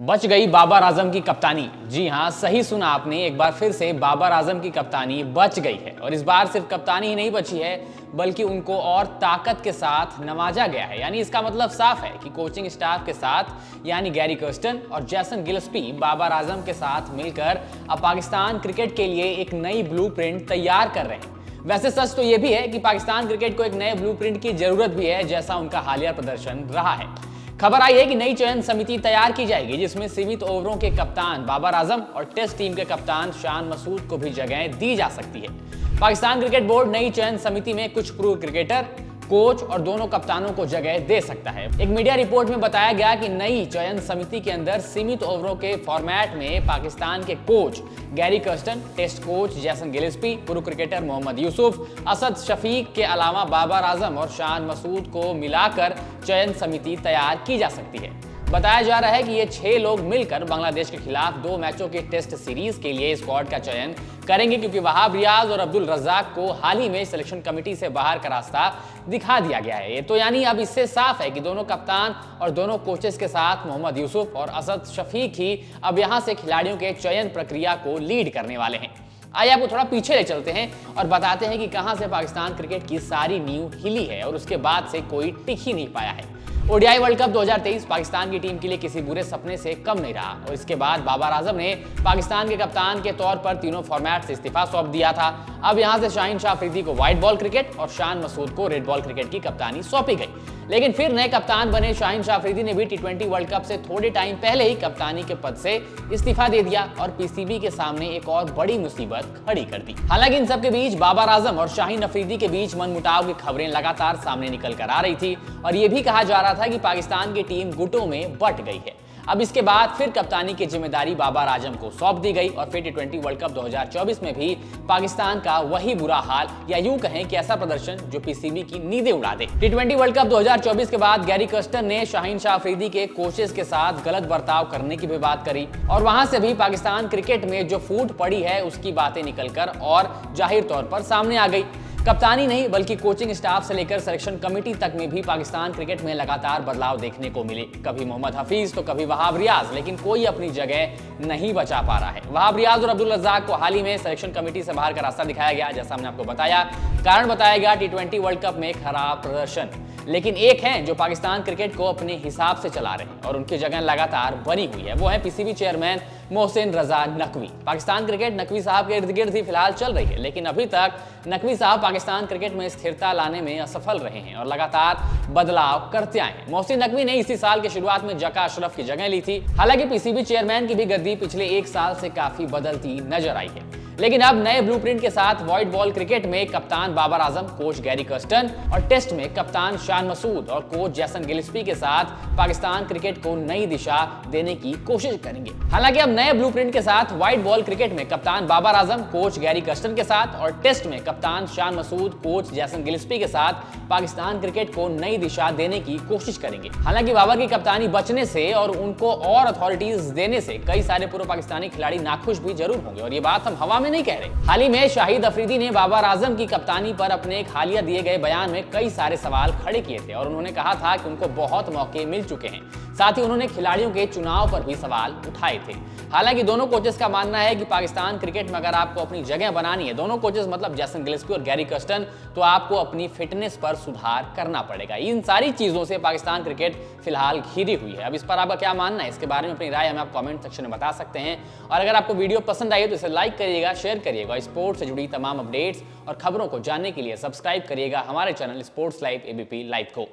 बच गई बाबर आजम की कप्तानी। जी हां, सही सुना आपने, एक बार फिर से बाबर आजम की कप्तानी बच गई है। और इस बार सिर्फ कप्तानी ही नहीं बची है, बल्कि उनको और ताकत के साथ नवाजा गया है। यानी इसका मतलब साफ है कि कोचिंग स्टाफ के साथ यानी गैरी कर्स्टन और जैसन गिलस्पी बाबर आजम के साथ मिलकर अब पाकिस्तान क्रिकेट के लिए एक नई ब्लूप्रिंट तैयार कर रहे हैं। वैसे सच तो यह भी है कि पाकिस्तान क्रिकेट को एक नए ब्लूप्रिंट की जरूरत भी है, जैसा उनका हालिया प्रदर्शन रहा है। खबर आई है कि नई चयन समिति तैयार की जाएगी, जिसमें सीमित ओवरों के कप्तान बाबर आजम और टेस्ट टीम के कप्तान शान मसूद को भी जगह दी जा सकती है। पाकिस्तान क्रिकेट बोर्ड नई चयन समिति में कुछ पूर्व क्रिकेटर, कोच और दोनों कप्तानों को जगह दे सकता है। एक मीडिया रिपोर्ट में बताया गया कि नई चयन समिति के अंदर सीमित ओवरों के फॉर्मेट में पाकिस्तान के coach Gary Kirsten, test coach Jason Gillespie, पूर्व क्रिकेटर मोहम्मद यूसुफ, असद शफीक के अलावा बाबर आजम और शान मसूद को मिलाकर चयन समिति तैयार की जा सकती है। बताया जा रहा है कि ये 6 लोग मिलकर बांग्लादेश के खिलाफ 2 मैचों के टेस्ट सीरीज के लिए स्क्वाड का चयन करेंगे, क्योंकि वहाब रियाज और अब्दुल रज्जाक को हाल ही में सिलेक्शन कमेटी से बाहर का रास्ता दिखा दिया गया है। तो यानी अब इससे साफ है कि दोनों कप्तान और दोनों कोचेस के साथ मोहम्मद यूसुफ और असद शफीक ही अब यहां से खिलाड़ियों के चयन प्रक्रिया को लीड करने वाले हैं। आइए आपको थोड़ा पीछे ले चलते हैं और बताते हैं कि कहां से पाकिस्तान क्रिकेट की सारी नींव हिली है और उसके बाद से कोई टिक ही नहीं पाया है। ओडीआई वर्ल्ड कप 2023 पाकिस्तान की टीम के लिए किसी बुरे सपने से कम नहीं रहा और इसके बाद बाबर आजम ने पाकिस्तान के कप्तान के तौर पर तीनों फॉर्मेट से इस्तीफा सौंप दिया था। अब यहां से शाहीन शाह अफरीदी को व्हाइट बॉल क्रिकेट और शान मसूद को रेड बॉल क्रिकेट की कप्तानी सौंपी गई। लेकिन फिर नए कप्तान बने शाहीन शाह अफरीदी ने भी टी20 वर्ल्ड कप से थोड़े टाइम पहले ही कप्तानी के पद से इस्तीफा दे दिया और पीसीबी के सामने एक और बड़ी मुसीबत खड़ी कर दी। हालांकि इन सबके बीच बाबर आजम और शाहीन अफरीदी के बीच मनमुटाव की खबरें लगातार सामने निकल कर आ रही थी और यह भी कहा जा रहा था कि पाकिस्तान की टीम गुटों में बंट गई है। अब इसके बाद फिर कप्तानी की जिम्मेदारी बाबर आजम को सौंप दी गई और फिर टी20 वर्ल्ड कप 2024 में भी पाकिस्तान का वही बुरा हाल, या यूं कहें कि ऐसा प्रदर्शन जो पीसीबी की नींदें उड़ा दे। टी20 वर्ल्ड कप 2024 के बाद गैरी कर्स्टन ने शाहीन शाह अफरीदी के कोचेस के साथ गलत बर्ताव करने की भी बात करी और वहां से भी पाकिस्तान क्रिकेट में जो फूट पड़ी है उसकी बातें निकलकर और जाहिर तौर पर सामने आ गई। कप्तानी नहीं बल्कि कोचिंग स्टाफ से लेकर सिलेक्शन कमेटी तक में भी पाकिस्तान क्रिकेट में लगातार बदलाव देखने को मिले। कभी मोहम्मद हफीज तो कभी वहाब रियाज, लेकिन कोई अपनी जगह नहीं बचा पा रहा है। वहाब रियाज और अब्दुल रज्जाक को हाल ही में सिलेक्शन कमेटी से बाहर का रास्ता दिखाया गया, जैसा हमने आपको बताया। कारण बताया गया टी20 वर्ल्ड कप में खराब प्रदर्शन, लेकिन एक हैं जो पाकिस्तान क्रिकेट को अपने हिसाब से चला रहे हैं और उनकी जगह लगातार बनी हुई है। वो है PCB chairman Mohsin Raza Naqvi. Pakistan cricket Naqvi साहब के इर्द गिर्द ही फिलहाल चल रही है, लेकिन अभी तक नकवी साहब पाकिस्तान क्रिकेट में स्थिरता लाने में असफल रहे हैं और लगातार बदलाव करते आए हैं। मोहसिन नकवी ने इसी साल के शुरुआत में जका अशरफ की जगह ली थी। हालांकि पीसीबी चेयरमैन की भी गद्दी पिछले 1 साल से काफी बदलती नजर आई है, लेकिन अब नए ब्लूप्रिंट के साथ व्हाइट बॉल क्रिकेट में कप्तान Babar Azam, coach Gary Kirsten और टेस्ट में कप्तान शान मसूद और कोच जैसन गिलस्पी के साथ पाकिस्तान क्रिकेट को नई दिशा देने की कोशिश करेंगे। हालांकि अब नए ब्लूप्रिंट के साथ व्हाइट बॉल क्रिकेट में कप्तान Babar Azam, coach Gary Kirsten के साथ और टेस्ट में कप्तान शान मसूद, कोच जैसन गिलस्पी के साथ पाकिस्तान क्रिकेट को नई दिशा देने की कोशिश करेंगे। हालांकि बाबर की कप्तानी बचने से और उनको और अथॉरिटीज देने से कई सारे पूर्व पाकिस्तानी खिलाड़ी नाखुश भी जरूर होंगे और ये बात हम हवा में नहीं कह रहे। हाल ही में शाहिद अफरीदी ने बाबर आजम की कप्तानी पर अपने एक हालिया दिए गए बयान में कई सारे सवाल खड़े किए थे और उन्होंने कहा था कि उनको बहुत मौके मिल चुके हैं। साथ ही उन्होंने खिलाड़ियों के चुनाव पर भी सवाल उठाए थे। हालांकि दोनों कोचेस का मानना है कि पाकिस्तान क्रिकेट में अगर आपको अपनी जगह बनानी है, दोनों कोचेस मतलब जैसन गिलस्पी और गैरी कर्स्टन, तो आपको अपनी फिटनेस पर सुधार करना पड़ेगा। इन सारी चीजों से पाकिस्तान क्रिकेट फिलहाल घिरी हुई है। अब इस पर आपका क्या मानना है, इसके बारे में अपनी राय हमें आप कमेंट सेक्शन में बता सकते हैं। और अगर आपको वीडियो पसंद आई है तो इसे लाइक करिएगा, शेयर करिएगा। स्पोर्ट्स से जुड़ी तमाम अपडेट्स और खबरों को जानने के लिए सब्सक्राइब करिएगा हमारे channel sports live ABP live को।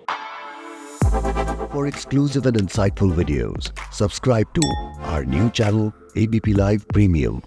For exclusive and insightful videos, subscribe to our new channel ABP Live Premium.